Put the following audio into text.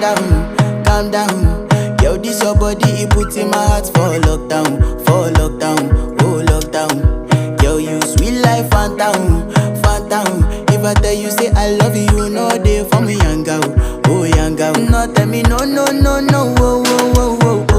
calm down. Yo, this your body, it put in my heart for lockdown, oh lockdown. Yo, you sweet life, phantom, phantom. If I tell you say I love you, no day for me, young girl, oh young girl. No tell me no, no, no, no, oh, oh, oh, oh,